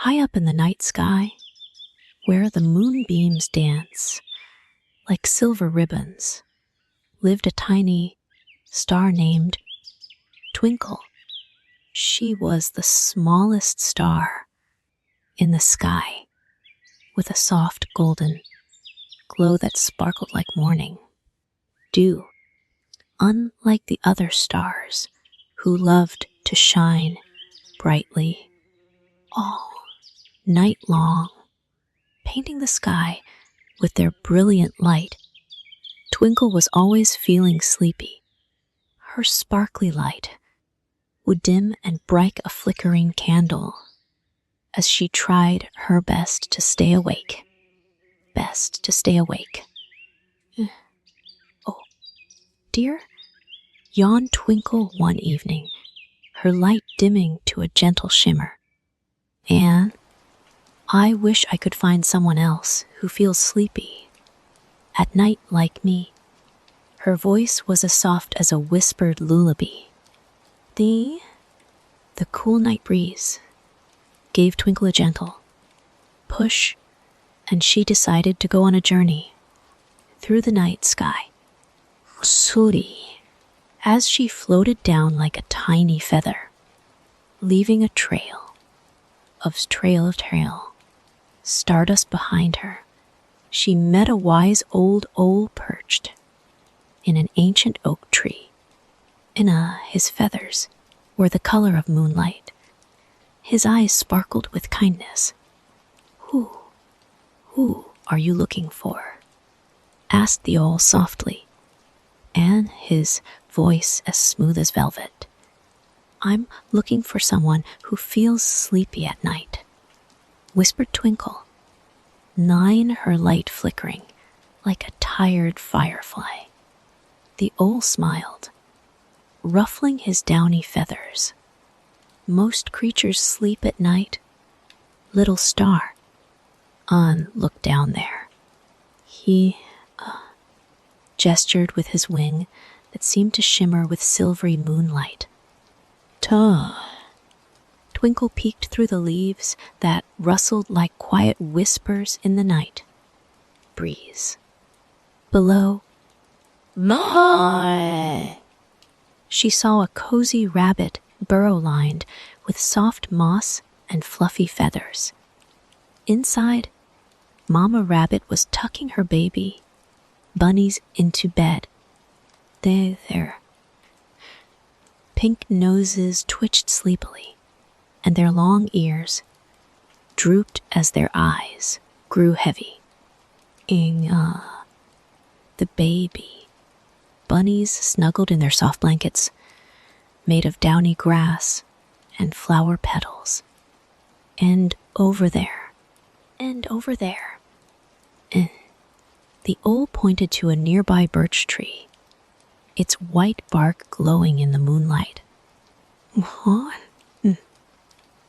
High up in the night sky, where the moonbeams dance like silver ribbons, lived a tiny star named Twinkle. She was the smallest star in the sky, with a soft golden glow that sparkled like morning dew, unlike the other stars who loved to shine brightly all night long, painting the sky with their brilliant light. Twinkle was always feeling sleepy. Her sparkly light would dim and break a flickering candle as she tried her best to stay awake. Oh, dear, yawned Twinkle one evening, her light dimming to a gentle shimmer. Anne, I wish I could find someone else who feels sleepy at night like me. Her voice was as soft as a whispered lullaby. The cool night breeze gave Twinkle a gentle push, and she decided to go on a journey through the night sky. Suri, as she floated down like a tiny feather, leaving a trail of stardust behind her, she met a wise old owl perched in an ancient oak tree. His feathers were the color of moonlight. His eyes sparkled with kindness. Who are you looking for? Asked the owl softly, and his voice as smooth as velvet. I'm looking for someone who feels sleepy at night, whispered Twinkle, gnawing her light flickering like a tired firefly. The owl smiled, ruffling his downy feathers. Most creatures sleep at night, little star. Look down there. He gestured with his wing that seemed to shimmer with silvery moonlight. Twinkle peeked through the leaves that rustled like quiet whispers in the night breeze. Below, she saw a cozy rabbit burrow lined with soft moss and fluffy feathers. Inside, Mama Rabbit was tucking her baby bunnies into bed. Their pink noses twitched sleepily, and their long ears drooped as their eyes grew heavy. The baby bunnies snuggled in their soft blankets made of downy grass and flower petals. And over there, the owl pointed to a nearby birch tree, its white bark glowing in the moonlight.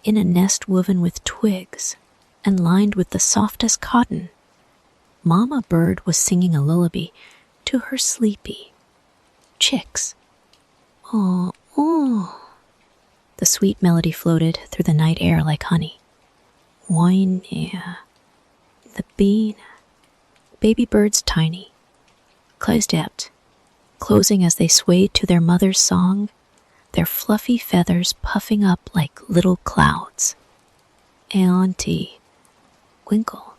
In a nest woven with twigs and lined with the softest cotton, Mama Bird was singing a lullaby to her sleepy chicks. The sweet melody floated through the night air like honey. The baby birds tiny, closing as they swayed to their mother's song, their fluffy feathers puffing up like little clouds. Auntie Twinkle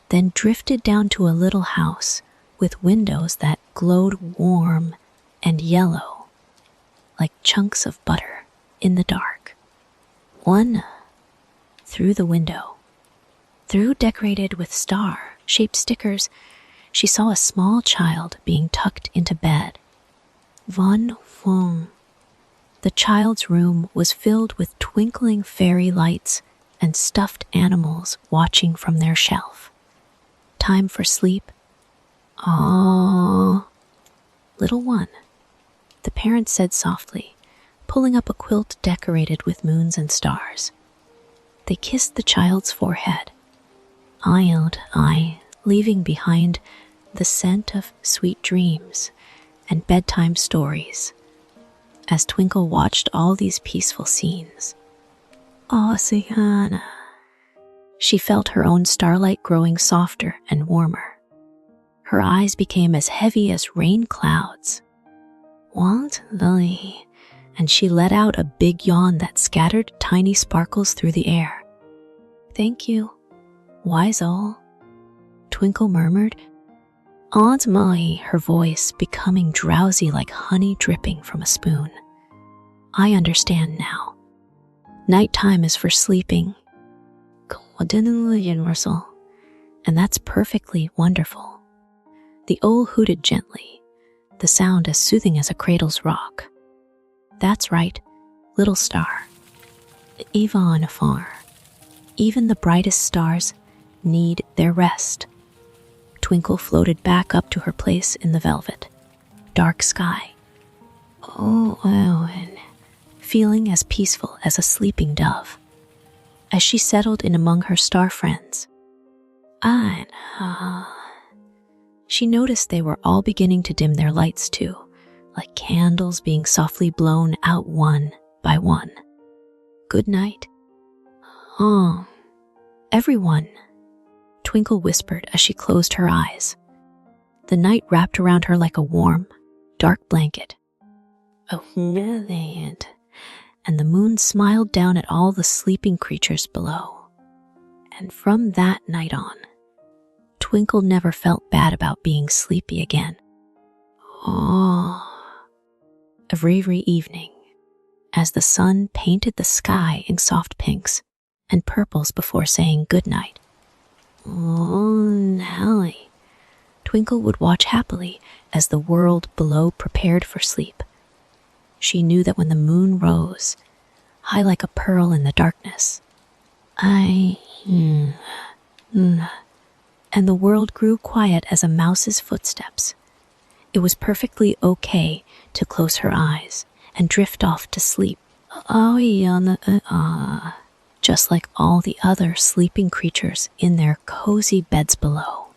then drifted down to a little house with windows that glowed warm and yellow like chunks of butter in the dark. One through the window, decorated with star-shaped stickers, she saw a small child being tucked into bed. The child's room was filled with twinkling fairy lights and stuffed animals watching from their shelf. Time for sleep? Little one, the parent said softly, pulling up a quilt decorated with moons and stars. They kissed the child's forehead, leaving behind the scent of sweet dreams and bedtime stories. As Twinkle watched all these peaceful scenes, Oceana She felt her own starlight growing softer and warmer. Her eyes became as heavy as rain clouds. Want Lily, and she let out a big yawn that scattered tiny sparkles through the air. Thank you, wise owl, Twinkle murmured. Aunt Molly, her voice becoming drowsy like honey dripping from a spoon. I understand now. Nighttime is for sleeping. Universal, and that's perfectly wonderful. The owl hooted gently, the sound as soothing as a cradle's rock. That's right, little star. Eva afar. Even the brightest stars need their rest. Twinkle floated back up to her place in the velvet, dark sky. Oh, and feeling as peaceful as a sleeping dove. As she settled in among her star friends, she noticed they were all beginning to dim their lights too, like candles being softly blown out one by one. Good night. Oh, everyone, Twinkle whispered as she closed her eyes. The night wrapped around her like a warm, dark blanket. Oh, brilliant. And the moon smiled down at all the sleeping creatures below. And from that night on, Twinkle never felt bad about being sleepy again. Every evening, as the sun painted the sky in soft pinks and purples before saying goodnight. Nellie, Twinkle would watch happily as the world below prepared for sleep. She knew that when the moon rose, high like a pearl in the darkness, and the world grew quiet as a mouse's footsteps, it was perfectly okay to close her eyes and drift off to sleep. Just like all the other sleeping creatures in their cozy beds below.